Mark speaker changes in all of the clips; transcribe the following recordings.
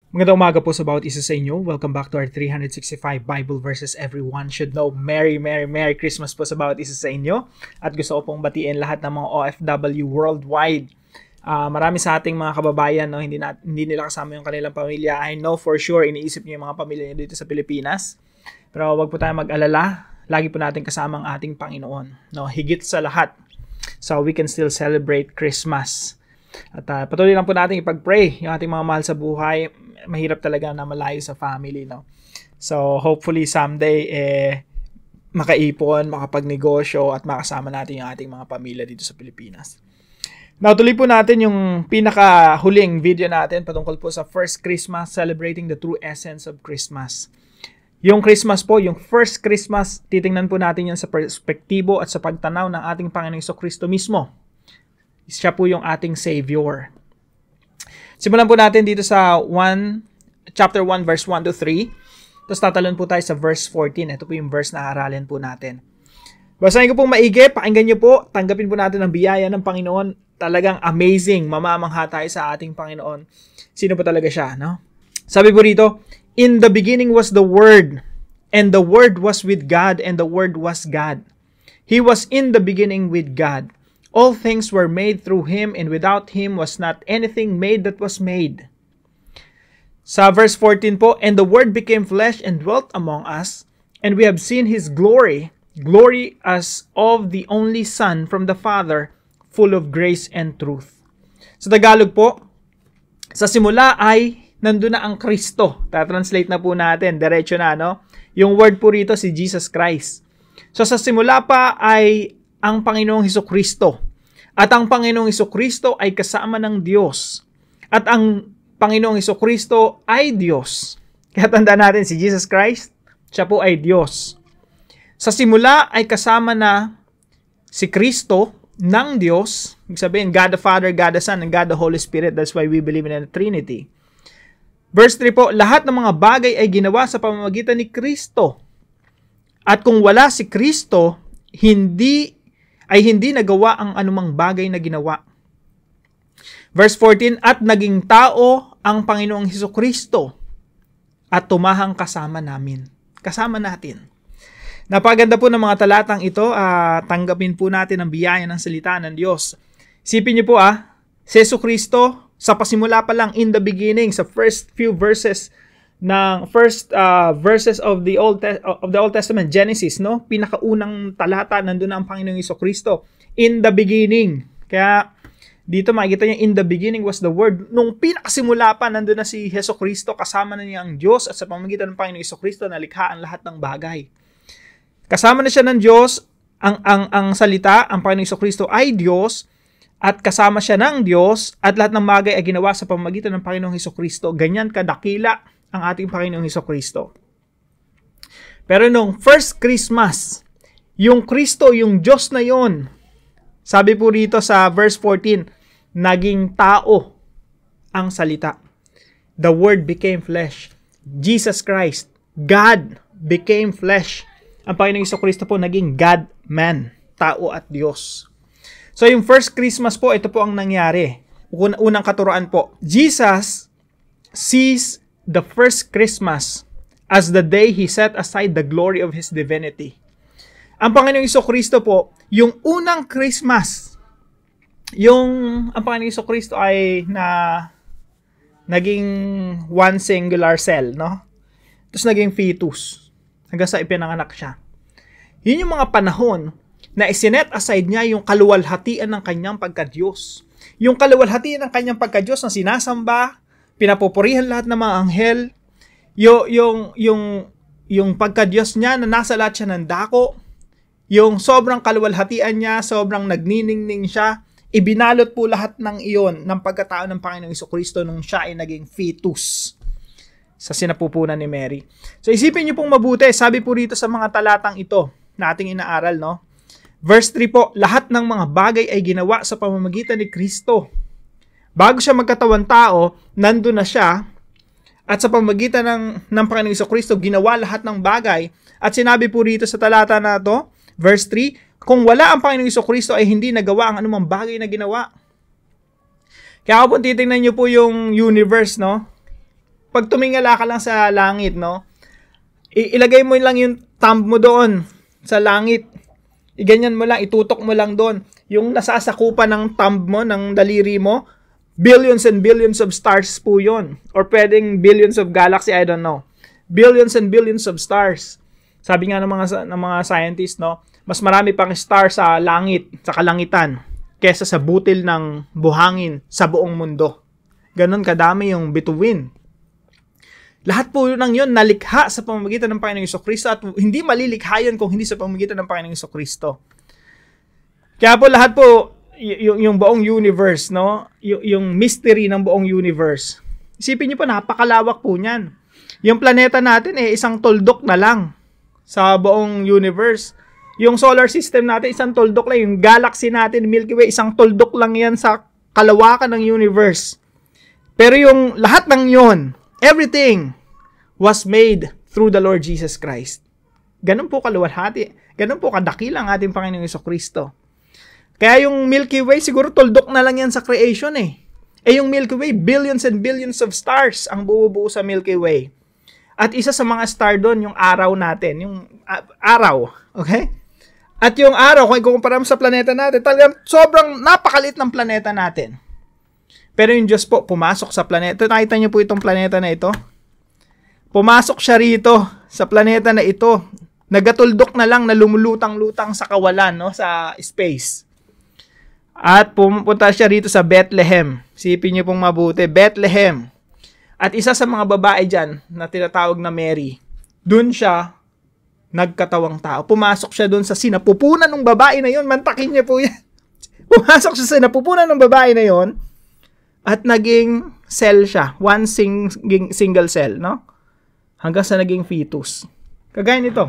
Speaker 1: Magandang umaga po sa bawat isa sa inyo. Welcome back to our 365 Bible verses everyone should know. Merry Christmas po sa bawat isa sa inyo. At gusto ko pong batiin lahat ng mga OFW worldwide. Marami sa ating mga kababayan, no, hindi nila kasama yung kanilang pamilya. I know for sure, iniisip niyo yung mga pamilya niyo dito sa Pilipinas. Pero wag po tayo mag-alala. Lagi po natin kasama ang ating Panginoon. No, higit sa lahat. So we can still celebrate Christmas. At patuloy lang po natin ipag-pray yung ating mga mahal sa buhay. Mahirap talaga na malayo sa family, no? So, hopefully someday, makaipon, makapagnegosyo, at makasama natin yung ating mga pamilya dito sa Pilipinas. Now, tuloy po natin yung pinakahuling video natin patungkol po sa First Christmas, celebrating the true essence of Christmas. Yung Christmas po, yung first Christmas, titingnan po natin yan sa perspektibo at sa pagtanaw ng ating Panginoong Jesucristo mismo. Siya po yung ating Savior. Simulan po natin dito sa chapter 1, verse 1 to 3. Tapos tatalon po tayo sa verse 14. Ito po yung verse na aralin po natin. Basahin ko pong maigi, pakinggan nyo po, tanggapin po natin ang biyaya ng Panginoon. Talagang amazing, mamamangha tayo sa ating Panginoon. Sino po talaga siya, no? Sabi po rito, "In the beginning was the Word, and the Word was with God, and the Word was God. He was in the beginning with God. All things were made through Him, and without Him was not anything made that was made." Sa verse 14 po, "And the Word became flesh and dwelt among us, and we have seen His glory, glory as of the only Son from the Father, full of grace and truth." Sa Tagalog po, sa simula ay nandun na ang Kristo. Ta-translate na po natin, diretso na, no? Yung word po rito si Jesus Christ. So sa simula pa ay ang Panginoong Jesucristo. At ang Panginoong Jesucristo ay kasama ng Diyos. At ang Panginoong Jesucristo ay Diyos. Kaya tandaan natin si Jesus Christ, siya po ay Diyos. Sa simula ay kasama na si Kristo ng Diyos. Ibig sabihin, God the Father, God the Son, and God the Holy Spirit. That's why we believe in the Trinity. Verse 3 po, "Lahat ng mga bagay ay ginawa sa pamamagitan ni Kristo. At kung wala si Kristo, hindi nagawa ang anumang bagay na ginawa." Verse 14, "At naging tao ang Panginoong Jesucristo at tumahang kasama namin." Kasama natin. Napaganda po ng mga talatang ito. Tanggapin po natin ang biyaya ng salita ng Diyos. Isipin niyo po si Jesucristo, sa pasimula pa lang, in the beginning, sa first few verses verses of the Old Testament, Genesis, no? Pinakaunang talata, nandun na ang Panginoong Jesucristo. In the beginning. Kaya dito makikita niyo, in the beginning was the Word. Nung pinakasimula pa, nandun na si Jesucristo, kasama na niya ang Diyos, at sa pamamagitan ng Panginoong Jesucristo, nalikha ang lahat ng bagay. Kasama na siya ng Diyos, ang salita, ang Panginoong Jesucristo ay Diyos, at kasama siya ng Diyos, at lahat ng bagay ay ginawa sa pamamagitan ng Panginoong Jesucristo. Ganyan kadakila ang ating Panginoong Jesucristo. Pero nung first Christmas, yung Kristo, yung Diyos na yon, sabi po rito sa verse 14, naging tao ang salita. The Word became flesh. Jesus Christ, God became flesh. Ang Panginoong Jesucristo po naging God-man, tao at Diyos. So yung first Christmas po, ito po ang nangyari. Unang katuroan po. Jesus sees the first Christmas as the day He set aside the glory of His divinity. Ang Panginoong Jesucristo po, yung unang Christmas, ang Panginoong Jesucristo ay naging one singular cell, no? Tapos naging fetus, hanggang sa ipinanganak siya. Yun yung mga panahon na isinet aside niya yung kaluwalhatian ng kanyang pagka-Diyos. Yung kaluwalhatian ng kanyang pagka-Diyos na sinasamba, pinapupurihan lahat ng mga anghel, yung pagka-Diyos niya na nasa lahat siya ng dako, yung sobrang kaluwalhatian niya, sobrang nagniningning siya, ibinalot po lahat ng iyon ng pagkatao ng Panginoong Jesucristo nung siya ay naging fetus sa sinapupunan ni Mary. So isipin niyo pong mabuti, sabi po rito sa mga talatang ito na ating inaaral, no? Verse 3 po, "Lahat ng mga bagay ay ginawa sa pamamagitan ni Kristo." Bago siya magkatawan tao, nandun na siya, at sa pamamagitan ng Panginoong Jesucristo, ginawa lahat ng bagay. At sinabi po rito sa talata na to, verse 3, kung wala ang Panginoong Jesucristo ay hindi nagawa ang anumang bagay na ginawa. Kaya kung titingnan nyo po yung universe, no? pag tumingala ka lang sa langit, no? Ilagay mo lang yung thumb mo doon sa langit. Iganyan mo lang, itutok mo lang doon. Yung nasasakupan ng thumb mo, ng daliri mo, billions and billions of stars po yun. Or pwedeng billions of galaxy, I don't know. Billions and billions of stars. Sabi nga ng mga scientists, no, mas marami pang star sa langit, sa kalangitan, kesa sa butil ng buhangin sa buong mundo. Ganon kadami yung bituin. Lahat po ng yun nalikha sa pamamagitan ng Panginoong Jesucristo at hindi malilikha yun kung hindi sa pamamagitan ng Panginoong Jesucristo. Kaya po lahat po, yung buong universe, no? Yung mystery ng buong universe. Isipin niyo po, napakalawak po niyan. Yung planeta natin, isang tuldok na lang sa buong universe. Yung solar system natin, isang tuldok lang. Yung galaxy natin, Milky Way, isang tuldok lang yan sa kalawakan ng universe. Pero yung lahat ng yun, everything was made through the Lord Jesus Christ. Ganun po kaluwalhati. Ganun po kadakila ang ating Panginoong Jesucristo. Kaya yung Milky Way, siguro tuldok na lang yan sa creation yung Milky Way, billions and billions of stars ang buo sa Milky Way. At isa sa mga star doon, yung araw natin. Yung araw. Okay? At yung araw, kung ikukumpara mo sa planeta natin, talagang sobrang napakalit ng planeta natin. Pero yung Diyos po, pumasok sa planeta. Nakita niyo po itong planeta na ito? Pumasok siya rito sa planeta na ito. Nagatuldok na lang na lumulutang-lutang sa kawalan, no? Sa space. At pumunta siya rito sa Bethlehem. Sipin niyo pong mabuti. Bethlehem. At isa sa mga babae dyan na tinatawag na Mary, dun siya nagkatawang tao. Pumasok siya dun sa sinapupunan ng babae na yon. Mantakin niya po yan. Pumasok siya sa sinapupunan ng babae na yon at naging cell siya. One single cell, no? Hanggang sa naging fetus. Kagaya nito.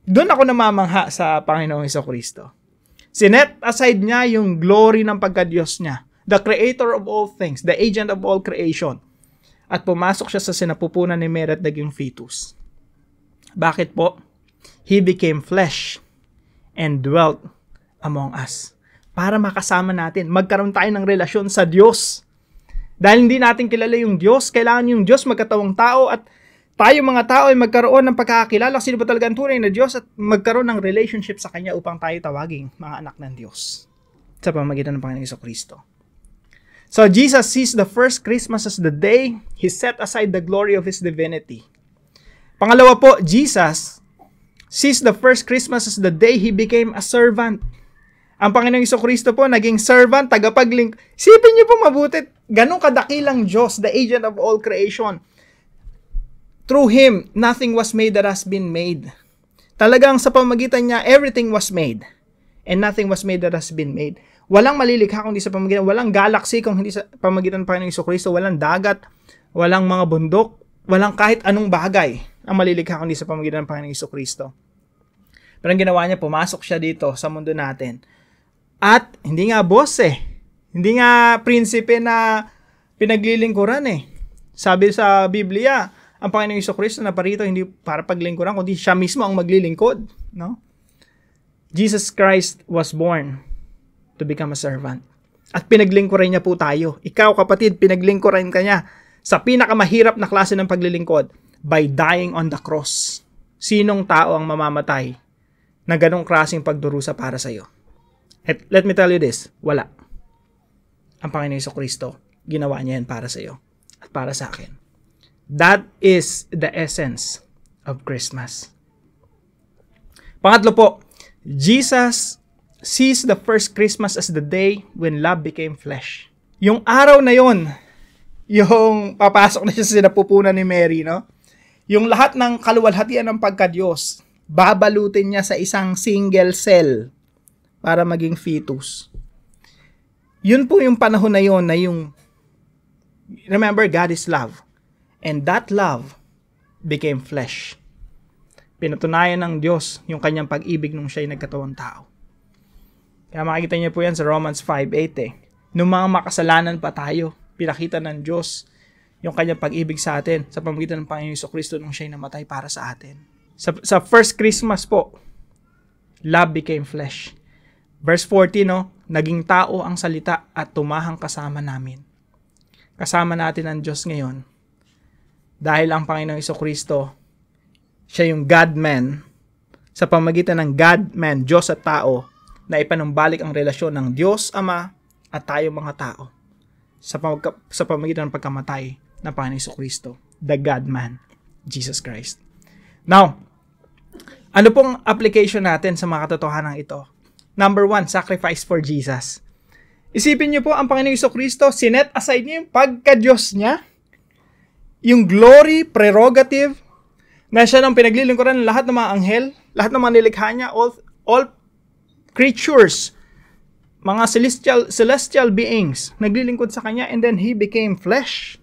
Speaker 1: Doon ako namamangha sa Panginoong Jesucristo. Sinet aside niya yung glory ng pagka-Diyos niya. The creator of all things, the agent of all creation. At pumasok siya sa sinapupunan ni Mary at naging fetus. Bakit po? He became flesh and dwelt among us. Para makasama natin, magkaroon tayo ng relasyon sa Diyos. Dahil hindi natin kilala yung Diyos, kailangan yung Diyos magkatawang tao at tayo mga tao ay magkaroon ng pagkakakilala sino ba talaga ang tunay na Diyos at magkaroon ng relationship sa Kanya upang tayo tawaging mga anak ng Diyos sa pamamagitan ng Panginoong Jesucristo. So Jesus sees the first Christmas as the day He set aside the glory of His divinity. Pangalawa po, Jesus sees the first Christmas as the day He became a servant. Ang Panginoong Jesucristo po naging servant, tagapagling. Sipin niyo po mabuti, ganun kadakilang Diyos, the agent of all creation. Through Him, nothing was made that has been made. Talagang sa pamamagitan niya, everything was made. And nothing was made that has been made. Walang malilikha kung hindi sa pamamagitan, walang galaxy kung hindi sa pamamagitan ng Panginoong Jesucristo, walang dagat, walang mga bundok, walang kahit anong bagay ang malilikha kung hindi sa pamamagitan ng Panginoong Jesucristo. Pero ang ginawa niya, pumasok siya dito sa mundo natin. At hindi nga boss hindi nga prinsipe na pinaglilingkuran Sabi sa Biblia, ang Panginoong Jesucristo na parito hindi para paglingkuran, kundi siya mismo ang maglilingkod, no? Jesus Christ was born to become a servant. At pinaglingkuran niya po tayo. Ikaw, kapatid, pinaglingkuran ka niya sa pinakamahirap na klase ng paglilingkod by dying on the cross. Sinong tao ang mamamatay na ganong klaseng pagdurusa para sa iyo? At let me tell you this, wala. Ang Panginoong Jesucristo, ginawa niya yan para sa iyo at para sa akin. That is the essence of Christmas. Pangatlo po, Jesus sees the first Christmas as the day when love became flesh. Yung araw na yon, yung papasok na siya sa sinapupunan ni Mary, no? Yung lahat ng kaluwalhatian ng pagka-Diyos, babalutin niya sa isang single cell para maging fetus. Yun po yung panahon na yon na yung, remember, God is love. And that love became flesh. Pinatunayan ng Diyos yung kanyang pag-ibig nung siya'y nagkatawang tao. Kaya makikita niyo po yan sa Romans 5:8 Nung mga makasalanan pa tayo, pinakita ng Diyos yung kanyang pag-ibig sa atin sa pamamagitan ng Panginoong Jesucristo nung siya'y namatay para sa atin. Sa first Christmas po, love became flesh. Verse 40, naging tao ang salita at tumahang kasama namin. kasama natin ang Diyos ngayon. Dahil ang Panginoong Jesucristo, siya yung God-man, sa pamagitan ng God-man, Diyos at tao, na ipanumbalik ang relasyon ng Diyos Ama at tayo mga tao sa pamagitan ng pagkamatay ng Panginoong Jesucristo, the God-man, Jesus Christ. Now, ano pong application natin sa mga katotohanan ito? Number 1, sacrifice for Jesus. Isipin niyo po, ang Panginoong Jesucristo, sinet aside niya yung pagka-Diyos niya, yung glory, prerogative, na siya nang pinaglilingkuran ng lahat ng mga anghel, lahat ng mga nilikha niya, all creatures, mga celestial beings, naglilingkod sa Kanya, and then He became flesh.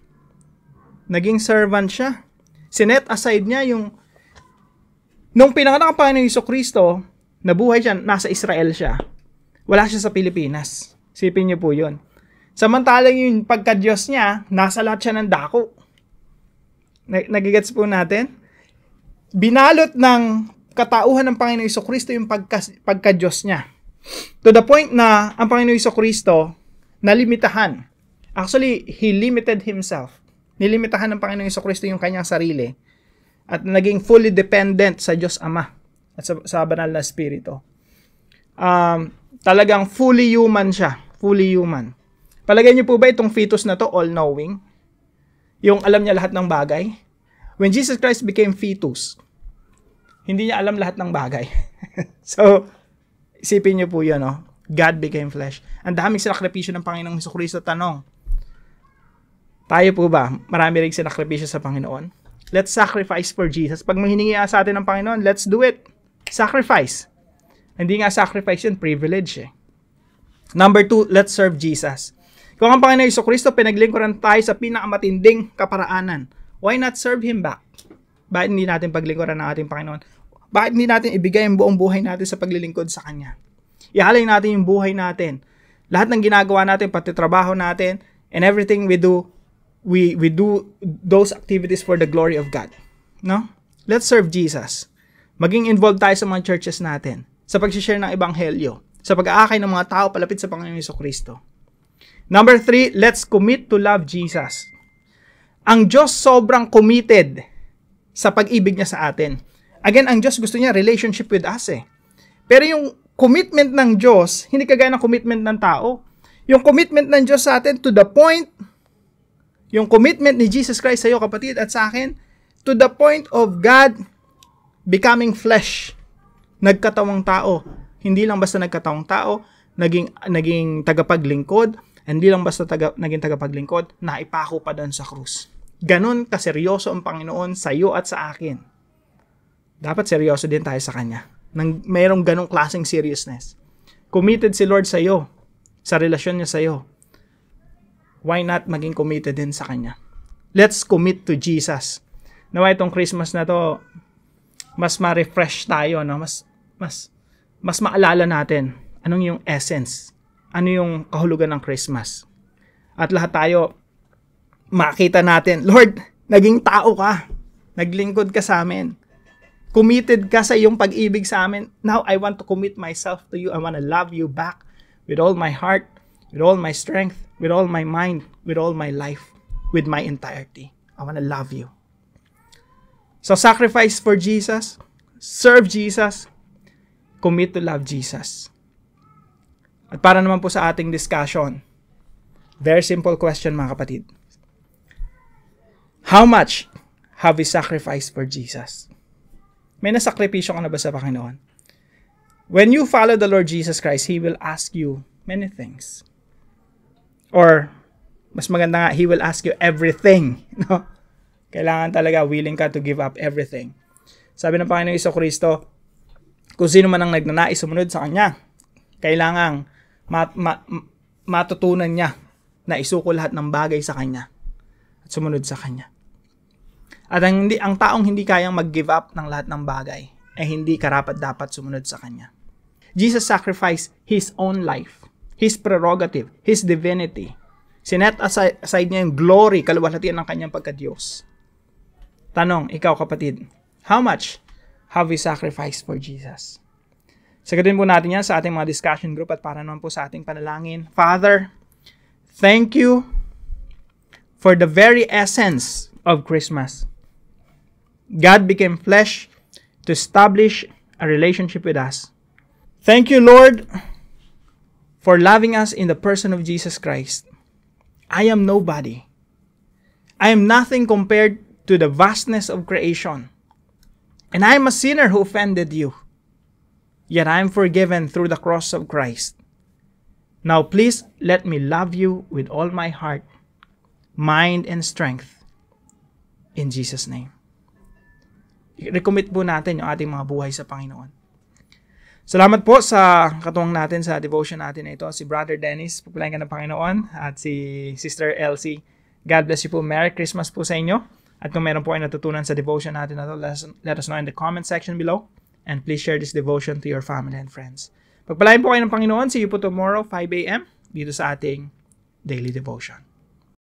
Speaker 1: Naging servant siya. Sinet aside niya yung, nung pinanganak ang Panginoong Jesucristo, nabuhay siya, nasa Israel siya. Wala siya sa Pilipinas. Sipin niyo po yun. Samantalang yung pagka-Diyos niya, nasa lahat siya ng dako. Nagigets po natin? Binalot ng katauhan ng Panginoong Jesucristo yung pagka-Diyos niya. To the point na ang Panginoong Jesucristo nalimitahan. Actually, He limited Himself. Nilimitahan ng Panginoong Jesucristo yung kanyang sarili at naging fully dependent sa Diyos Ama at sa banal na Espiritu. Talagang fully human siya. Fully human. Palagay niyo po ba itong fetus na to all-knowing? Yung alam niya lahat ng bagay? When Jesus Christ became fetus, hindi niya alam lahat ng bagay. So, isipin niyo po yun, no? God became flesh. Ang daming sinakripisyo ng Panginoong Jesucristo. Tanong, tayo po ba? Marami rin sinakripisyo sa Panginoon. Let's sacrifice for Jesus. Pag manghiningi sa atin ng Panginoon, let's do it. Sacrifice. Hindi nga sacrifice yun, privilege eh. Number 2, let's serve Jesus. Kung ang Panginoong Jesucristo, pinaglingkuran tayo sa pinakamatinding kaparaanan, why not serve Him back? Bakit hindi natin paglingkuran ng ating Panginoon? Bakit hindi natin ibigay ang buong buhay natin sa paglilingkod sa Kanya? Ihalay natin yung buhay natin. Lahat ng ginagawa natin, pati trabaho natin, and everything we do, we do those activities for the glory of God. No? Let's serve Jesus. Maging involved tayo sa mga churches natin, sa pag-share ng Ebanghelyo, sa pag-aakay ng mga tao palapit sa Panginoong Jesucristo. Number 3, let's commit to love Jesus. Ang Diyos sobrang committed sa pag-ibig niya sa atin. Again, ang Diyos gusto niya relationship with us eh. Pero yung commitment ng Diyos, hindi kagaya ng commitment ng tao. Yung commitment ng Diyos sa atin to the point, yung commitment ni Jesus Christ sa iyo kapatid at sa akin, to the point of God becoming flesh. Nagkatawang tao. Hindi lang basta nagkatawang tao, naging tagapaglingkod, hindi lang basta naging tagapaglingkod, naipako pa doon sa krus. Ganon kaseryoso ang Panginoon sa iyo at sa akin. Dapat seryoso din tayo sa Kanya. Mayroong ganong klaseng seriousness. Committed si Lord sa iyo, sa relasyon niya sa iyo. Why not maging committed din sa Kanya? Let's commit to Jesus. Nawa itong Christmas na to, mas ma-refresh tayo, no? Mas maalala natin anong yung essence, ano yung kahulugan ng Christmas. At lahat tayo, makita natin, Lord, naging tao ka. Naglingkod ka sa amin. Committed ka sa iyong pag-ibig sa amin. Now, I want to commit myself to you. I want to love you back with all my heart, with all my strength, with all my mind, with all my life, with my entirety. I want to love you. So, sacrifice for Jesus, serve Jesus, commit to love Jesus. At para naman po sa ating discussion, very simple question mga kapatid. How much have we sacrificed for Jesus? May nasakripisyo ka na ba sa Panginoon? When you follow the Lord Jesus Christ, He will ask you many things. Or, mas maganda nga, He will ask you everything. No? Kailangan talaga willing ka to give up everything. Sabi ng Panginoon Jesucristo, kung sino man ang nagnanais sumunod sa Kanya, kailangang matutunan niya na isuko lahat ng bagay sa Kanya at sumunod sa Kanya. At ang taong hindi kayang mag-give up ng lahat ng bagay ay hindi karapat-dapat sumunod sa Kanya. Jesus sacrificed His own life, His prerogative, His divinity. Sinet aside niya yung glory, kaluwalhatian ng Kanyang pagka-Diyos. Tanong, ikaw kapatid, how much have we sacrificed for Jesus? Sagutin po natin yan sa ating mga discussion group at para naman po sa ating panalangin. Father, thank you for the very essence of Christmas. God became flesh to establish a relationship with us. Thank you, Lord, for loving us in the person of Jesus Christ. I am nobody. I am nothing compared to the vastness of creation. And I am a sinner who offended you. Yet I am forgiven through the cross of Christ. Now please let me love you with all my heart, mind, and strength. In Jesus' name. I-recommit po natin yung ating mga buhay sa Panginoon. Salamat po sa katuwang natin sa devotion natin na ito. Si Brother Dennis, pagpalain ka ng Panginoon, at si Sister Elsie. God bless you po. Merry Christmas po sa inyo. At kung meron po ay natutunan sa devotion natin na ito, let us know in the comment section below. And please share this devotion to your family and friends. Pagpalain po kayo ng Panginoon. See you po tomorrow, 5 a.m. dito sa ating daily devotion.